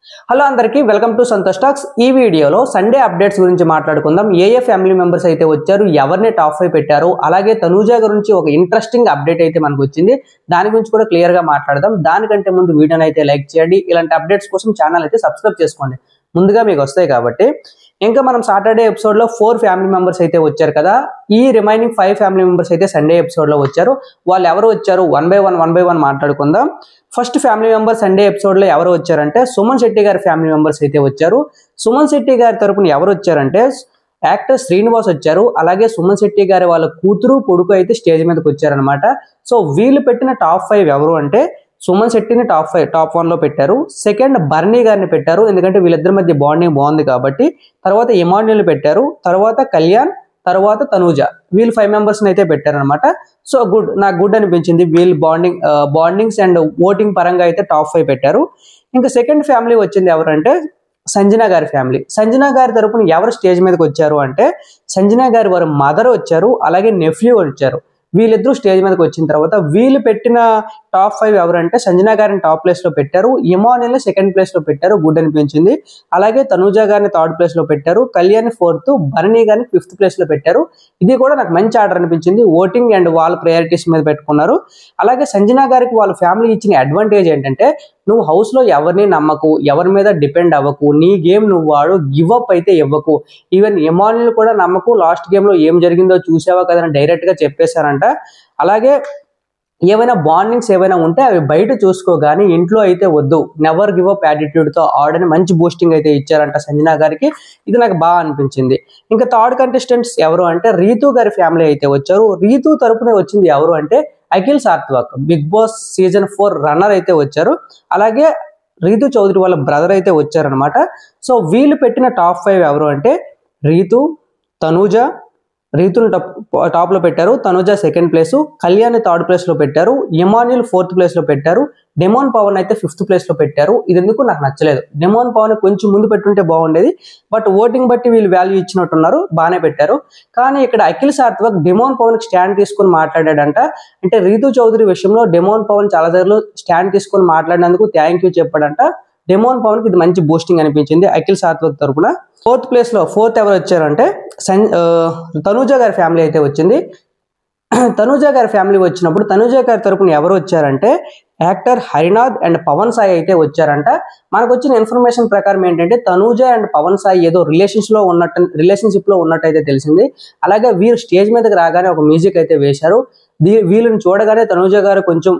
Hello అందరికీ welcome to Santosh talks. ఈ వీడియోలో సండే అప్డేట్స్ గురించి మాట్లాడుకుందాం. ఏ ఫ్యామిలీ మెంబర్స్ అయితే వచ్చారు, ఎవరిని టాప్ 5 పెట్టారు, అలాగే తనూజ గురించి ఒక ఇంట్రెస్టింగ్ అప్డేట్ అయితే మనకు వచ్చింది. దాని గురించి కూడా క్లియర్ గా మాట్లాడదాం. దానికంటే ముందు వీడియోని అయితే లైక్ చేయండి. ఇలాంటి అప్డేట్స్ కోసం ఛానల్ అయితే సబ్స్క్రైబ్ చేసుకోండి, ముందుగా మీకు వస్తాయి కాబట్టి. ఇంకా మనం సాటర్డే ఎపిసోడ్ లో 4 ఫ్యామిలీ మెంబర్స్ అయితే వచ్చారు కదా. ఈ రిమైనింగ్ 5 ఫ్యామిలీ మెంబర్స్ అయితే సండే ఎపిసోడ్ లో వచ్చారు. వాళ్ళు ఎవరు వచ్చారు వన్ బై వన్ మాట్లాడుకుందాం. First family member Sunday episode లో ఎవరు వచ్చారంటే సుమన్ శెట్టి గారి ఫ్యామిలీ మెంబర్స్ అయితే వచ్చారు. సుమన్ శెట్టి గారి తరపున ఎవరు వచ్చారంటే యాక్టర్ శ్రీనివాస్ వచ్చారు. అలాగే సుమన్ శెట్టి గారి వాళ్ళ కూతురు కొడుకు అయితే స్టేజ్ మీదకి వచ్చారనమాట. సో వీళ్ళు పెట్టిన టాప్ 5 ఎవరు అంటే సుమన్ శెట్టిని టాప్ 1 లో పెట్టారు. సెకండ్ బర్నీ గారిని పెట్టారు, ఎందుకంటే వీళ్ళిద్దరి మధ్య బాండింగ్ బాగుంది కాబట్టి. తర్వాత ఇమాన్యుల్ పెట్టారు, తర్వాత కళ్యాణ్, తర్వాత తనూజ. వీళ్ళు 5 మెంబర్స్ అయితే పెట్టారనమాట. సో నాకు గుడ్ అనిపించింది. వీళ్ళు బాండింగ్స్ అండ్ ఓటింగ్ పరంగా అయితే టాప్ 5 పెట్టారు. ఇంకా సెకండ్ ఫ్యామిలీ వచ్చింది ఎవరంటే సంజన గారి ఫ్యామిలీ. సంజన గారి తరపున ఎవరు స్టేజ్ మీదకి వచ్చారు అంటే సంజన గారి వారి మదర్ వచ్చారు, అలాగే నెఫ్యూ వచ్చారు. వీళ్ళిద్దరూ స్టేజ్ మీదకి వచ్చిన తర్వాత వీళ్ళు పెట్టిన టాప్ 5 ఎవరంటే సంజన గారిని టాప్ ప్లేస్ లో పెట్టారు, ఇమాన్యుల్ సెకండ్ ప్లేస్ లో పెట్టారు, గుడ్ అనిపించింది. అలాగే తనూజ గారిని థర్డ్ ప్లేస్ లో పెట్టారు, కళ్యాణ్ 4th, బర్నీ గారిని 5th ప్లేస్ లో పెట్టారు. ఇది కూడా నాకు మంచి ఆర్డర్ అనిపించింది. ఓటింగ్ అండ్ వాళ్ళ ప్రయారిటీస్ మీద పెట్టుకున్నారు. అలాగే సంజన గారికి వాళ్ళ ఫ్యామిలీ ఇచ్చిన అడ్వాంటేజ్ ఏంటంటే నువ్వు హౌస్ లో ఎవరిని నమ్మకు, ఎవరి మీద డిపెండ్ అవ్వకు, నీ గేమ్ నువ్వు వాడు, గివ్ అప్ అయితే ఇవ్వకు. ఈవెన్ ఇమాన్యుల్ కూడా నమ్మకు, లాస్ట్ గేమ్ లో ఏం జరిగిందో చూసావా కదా అని డైరెక్ట్ గా చెప్పేశారంట. అలాగే ఏవైనా బాండింగ్స్ ఏవైనా ఉంటే అవి బయట చూసుకో గానీ ఇంట్లో అయితే వద్దు, నెవర్ గివ్ అప్ యాటిట్యూడ్ తో ఆడని మంచి బూస్టింగ్ అయితే ఇచ్చారంట సంజన గారికి. ఇది నాకు బాగా అనిపించింది. ఇంకా థర్డ్ కంటెస్టెంట్స్ ఎవరు అంటే రీతు గారి ఫ్యామిలీ అయితే వచ్చారు. రీతు తరపునే వచ్చింది ఎవరు అంటే Akhil Sarthak, Bigg Boss season 4 runner అయితే వచ్చారు. అలాగే రీతు చౌదరి వాళ్ళ బ్రదర్ అయితే వచ్చారనమాట. సో వీళ్ళు పెట్టిన టాప్ 5 ఎవరు అంటే రీతు, తనూజ. రీతును టాప్ లో పెట్టారు, Tanuja second place, Kalyan third place లో పెట్టారు, ఇమాన్యుల్ 4th ప్లేస్ లో పెట్టారు, డెమోన్ పవన్ అయితే 5th ప్లేస్ లో పెట్టారు. ఇది ఎందుకు నాకు నచ్చలేదు. డెమోన్ పవన్ కొంచెం ముందు పెట్టుంటే బాగుండేది, బట్ ఓటింగ్ బట్టి వీళ్ళు వాల్యూ ఇచ్చినట్టున్నారు, బాగానే పెట్టారు. కానీ ఇక్కడ అఖిల్ సాత్వక్ డెమోన్ పవన్ కి స్టాండ్ తీసుకొని మాట్లాడాడంట. అంటే రీతు చౌదరి విషయంలో డెమోన్ పవన్ చాలా దగ్గరలో స్టాండ్ తీసుకొని మాట్లాడినందుకు థ్యాంక్ యూ చెప్పాడంట. డెమోన్ పవన్ కి ఇది మంచి బూస్టింగ్ అనిపించింది అఖిల్ సాత్వక్ తరపున. 4th ప్లేస్ లో 4th ఎవరు వచ్చారంటే తనూజ గారి ఫ్యామిలీ అయితే వచ్చింది. తనూజ గారి ఫ్యామిలీ వచ్చినప్పుడు తనూజ గారి తరపున ఎవరు వచ్చారంటే యాక్టర్ హరినాథ్ అండ్ పవన్ సాయి అయితే వచ్చారంట. మనకు వచ్చిన ఇన్ఫర్మేషన్ ప్రకారం ఏంటంటే తనూజ అండ్ పవన్ సాయి ఏదో రిలేషన్షిప్ లో ఉన్నట్టయితే తెలిసింది. అలాగే వీరు స్టేజ్ మీదకి రాగానే ఒక మ్యూజిక్ అయితే వేశారు. వీళ్ళని చూడగానే తనూజ గారు కొంచెం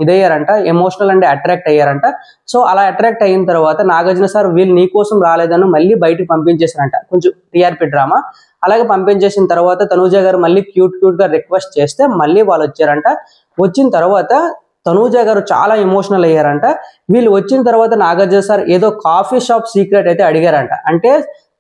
ఇదయ్యారంట, ఎమోషనల్ అండ్ అట్రాక్ట్ అయ్యారంట. సో అలా అట్రాక్ట్ అయిన తర్వాత నాగార్జున సార్ వీళ్ళు నీ కోసం రాలేదని మళ్ళీ బయటకు పంపించేశారంట, కొంచెం టీఆర్పీ డ్రామా. అలాగే పంపించేసిన తర్వాత తనూజ గారు మళ్ళీ క్యూట్ గా రిక్వెస్ట్ చేస్తే మళ్ళీ వాళ్ళు వచ్చారంట. వచ్చిన తర్వాత తనూజ గారు చాలా ఎమోషనల్ అయ్యారంట. వీళ్ళు వచ్చిన తర్వాత నాగార్జున సార్ ఏదో కాఫీ షాప్ సీక్రెట్ అయితే అడిగారంట. అంటే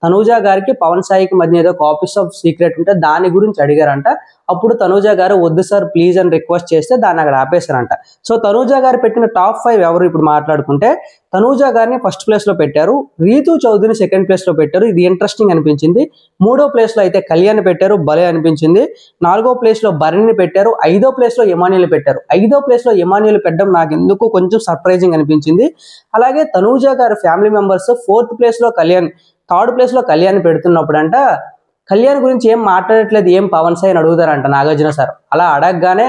తనూజ గారికి పవన్ సాయికి మధ్య ఏదో కాఫీ షాప్ సీక్రెట్ ఉంటే దాని గురించి అడిగారంట. అప్పుడు తనూజ గారు వద్దు సార్ ప్లీజ్ అని రిక్వెస్ట్ చేస్తే దాన్ని అక్కడ ఆపేశారంట. సో తనూజ గారు పెట్టిన టాప్ 5 ఎవరు ఇప్పుడు మాట్లాడుకుంటే తనూజ గారిని 1st ప్లేస్ లో పెట్టారు, రీతు చౌదరిని 2nd ప్లేస్ లో పెట్టారు. ఇది ఇంట్రెస్టింగ్ అనిపించింది. 3వ ప్లేస్ లో అయితే కళ్యాణ్ పెట్టారు, భలే అనిపించింది. 4వ ప్లేస్ లో బర్నీని పెట్టారు, 5వ ప్లేస్ లో ఇమాన్యుల్ పెట్టారు. 5వ ప్లేస్ లో ఇమాన్యుల్ పెట్టడం నాకు ఎందుకు కొంచెం సర్ప్రైజింగ్ అనిపించింది. అలాగే తనూజ గారి ఫ్యామిలీ మెంబర్స్ 4th ప్లేస్ లో కళ్యాణ్, 3rd ప్లేస్ లో కళ్యాణ్ పెడుతున్నప్పుడు అంట కళ్యాణ్ గురించి ఏం మాట్లాడట్లేదు, ఏం పవన్ సాయి అని అడుగుతారంట నాగార్జున సార్. అలా అడగగానే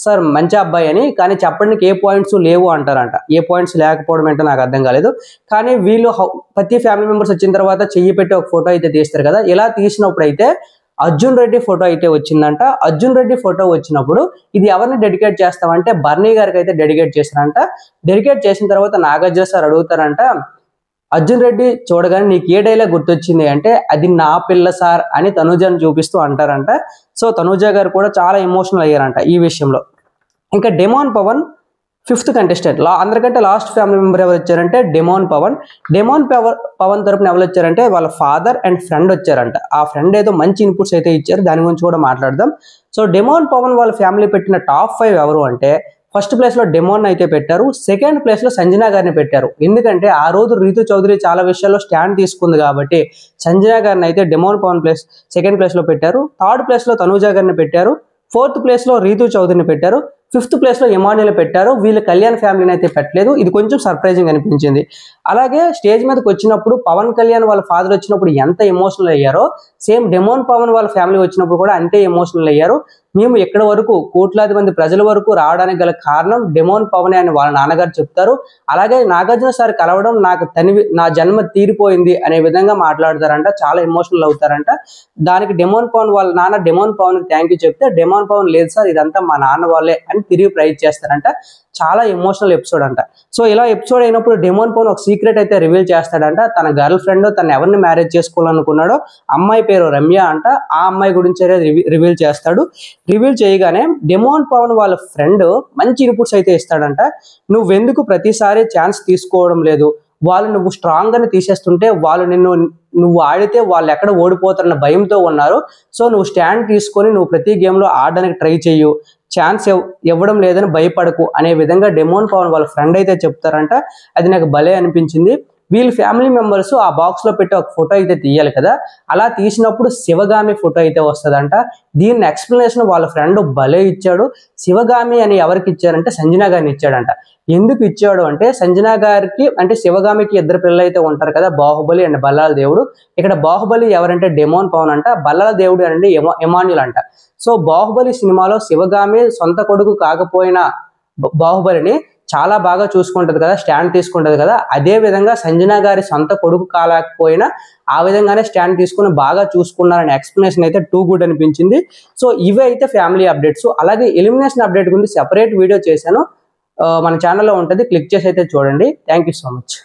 సార్ మంచి అబ్బాయి అని, కానీ చెప్పడానికి ఏ పాయింట్స్ లేవు అంటారంట. ఏ పాయింట్స్ లేకపోవడం అంటే నాకు అర్థం కాలేదు. కానీ వీళ్ళు ప్రతి ఫ్యామిలీ మెంబర్స్ వచ్చిన తర్వాత చెయ్యి పెట్టి ఒక ఫోటో అయితే తీస్తారు కదా, ఇలా తీసినప్పుడు అయితే అర్జున్ రెడ్డి ఫోటో అయితే వచ్చిందంట. అర్జున్ రెడ్డి ఫోటో వచ్చినప్పుడు ఇది ఎవరిని డెడికేట్ చేస్తామంటే బర్నీ గారికి అయితే డెడికేట్ చేశారంట. డెడికేట్ చేసిన తర్వాత నాగార్జున సార్ అడుగుతారంట అర్జున్ రెడ్డి చూడగానే నీకు ఏ డైలాగ్ గుర్తొచ్చింది అంటే అది నా పిల్ల సార్ అని తనూజను చూపిస్తూ అంటారంట. సో తనూజ గారు కూడా చాలా ఎమోషనల్ అయ్యారంట ఈ విషయంలో. ఇంకా డెమోన్ పవన్ 5th కంటెస్టెంట్. అందరికంటే లాస్ట్ ఫ్యామిలీ మెంబర్ ఎవరు వచ్చారంటే డెమోన్ పవన్. డెమోన్ పవన్ తరపున ఎవరు వచ్చారంటే వాళ్ళ ఫాదర్ అండ్ ఫ్రెండ్ వచ్చారంట. ఆ ఫ్రెండ్ ఏదో మంచి ఇన్పుట్స్ అయితే ఇచ్చారు, దాని గురించి కూడా మాట్లాడదాం. సో డెమోన్ పవన్ వాళ్ళ ఫ్యామిలీ పెట్టిన టాప్ 5 ఎవరు అంటే 1st ప్లేస్ లో డెమోన్ అయితే పెట్టారు, 2nd ప్లేస్ లో సంజన గారిని పెట్టారు. ఎందుకంటే ఆ రోజు రీతు చౌదరి చాలా విషయాల్లో స్టాండ్ తీసుకుంది కాబట్టి సంజన గారిని అయితే డెమోన్ పవన్ 2nd ప్లేస్ లో పెట్టారు. 3rd ప్లేస్ లో తనూజ గారిని పెట్టారు, 4th ప్లేస్ లో రీతు చౌదరిని పెట్టారు, 5th ప్లేస్ లో ఎమాన్యుల్ పెట్టారు. వీళ్ళు కళ్యాణ్ ఫ్యామిలీని అయితే పెట్టలేదు. ఇది కొంచెం సర్ప్రైజింగ్ అనిపించింది. అలాగే స్టేజ్ మీదకి వచ్చినప్పుడు పవన్ కళ్యాణ్ వాళ్ళ ఫాదర్ వచ్చినప్పుడు ఎంత ఎమోషనల్ అయ్యారో సేమ్ డెమోన్ పవన్ వాళ్ళ ఫ్యామిలీ వచ్చినప్పుడు కూడా అంతే ఎమోషనల్ అయ్యారు. మేము ఇక్కడ వరకు కోట్లాది మంది ప్రజల వరకు రావడానికి గల కారణం డెమోన్ పవన్ అని వాళ్ళ నాన్నగారు చెప్తారు. అలాగే నాగార్జున సార్ కలవడం నా జన్మ తీరిపోయింది అనే విధంగా మాట్లాడతారంట. చాలా ఎమోషనల్ అవుతారంట. దానికి డెమోన్ పవన్ వాళ్ళ నాన్న డెమోన్ పవన్ కి థ్యాంక్ యూ చెప్తే డెమోన్ పవన్ లేదు సార్ ఇదంతా మా నాన్న వాళ్ళే అని తిరిగి ప్రైజ్ చేస్తారంట. చాలా ఎమోషనల్ ఎపిసోడ్ అంట. సో ఇలా ఎపిసోడ్ అయినప్పుడు డెమోన్ పవన్ ఒక సీక్రెట్ అయితే రివీల్ చేస్తాడంట. తన గర్ల్ ఫ్రెండ్ తను ఎవరిని మ్యారేజ్ చేసుకోవాలనుకున్నాడో అమ్మాయి పేరు రమ్య అంట. ఆ అమ్మాయి గురించి రివీల్ చేస్తాడు. రివీల్ చేయగానే డెమోన్ పవన్ వాళ్ళ ఫ్రెండ్ మంచి ఇన్పుట్స్ అయితే ఇస్తాడంట. నువ్వెందుకు ప్రతిసారి ఛాన్స్ తీసుకోవడం లేదు, వాళ్ళు నువ్వు స్ట్రాంగ్ అని తీసేస్తుంటే వాళ్ళు నువ్వు ఆడితే వాళ్ళు ఎక్కడ ఓడిపోతారన్న భయంతో ఉన్నారు. సో నువ్వు స్టాండ్ తీసుకొని నువ్వు ప్రతి గేమ్లో ఆడడానికి ట్రై చెయ్యు, ఛాన్స్ ఇవ్వడం లేదని భయపడకు అనే విధంగా డెమోన్ పవన్ వాళ్ళ ఫ్రెండ్ అయితే చెప్తారంట. అది నాకు భలే అనిపించింది. వీళ్ళ ఫ్యామిలీ మెంబర్స్ ఆ బాక్స్ లో పెట్టి ఒక ఫోటో అయితే తీయాలి కదా, అలా తీసినప్పుడు శివగామి ఫోటో అయితే వస్తుందంట. దీన్ని ఎక్స్ప్లెనేషన్ వాళ్ళ ఫ్రెండ్ భలే ఇచ్చాడు. శివగామి అని ఎవరికి ఇచ్చారంటే సంజనా గారిని ఇచ్చాడంట. ఎందుకు ఇచ్చాడు అంటే సంజనా గారికి అంటే శివగామికి 2 పిల్లలు అయితే ఉంటారు కదా, బాహుబలి అండ్ బల్లాల దేవుడు. ఇక్కడ బాహుబలి ఎవరంటే డెమోన్ పవన్ అంట, బల్లాల దేవుడు అంటే ఎమాన్యుల్ అంట. సో బాహుబలి సినిమాలో శివగామి సొంత కొడుకు కాకపోయినా బాహుబలిని చాలా బాగా చూసుకుంటది కదా, స్టాండ్ తీసుకుంటది కదా. అదే విధంగా సంజనా గారి సొంత కొడుకు కాలేకపోయినా ఆ విధంగానే స్టాండ్ తీసుకుని బాగా చూసుకున్నారనే ఎక్స్ప్లెనేషన్ అయితే టూ గుడ్ అనిపించింది. సో ఇవి అయితే ఫ్యామిలీ అప్డేట్స్. అలాగే ఎలిమినేషన్ అప్డేట్ గురించి సెపరేట్ వీడియో చేశాను, మన ఛానల్లో ఉంటుంది, క్లిక్ చేసి అయితే చూడండి. Thank you so much.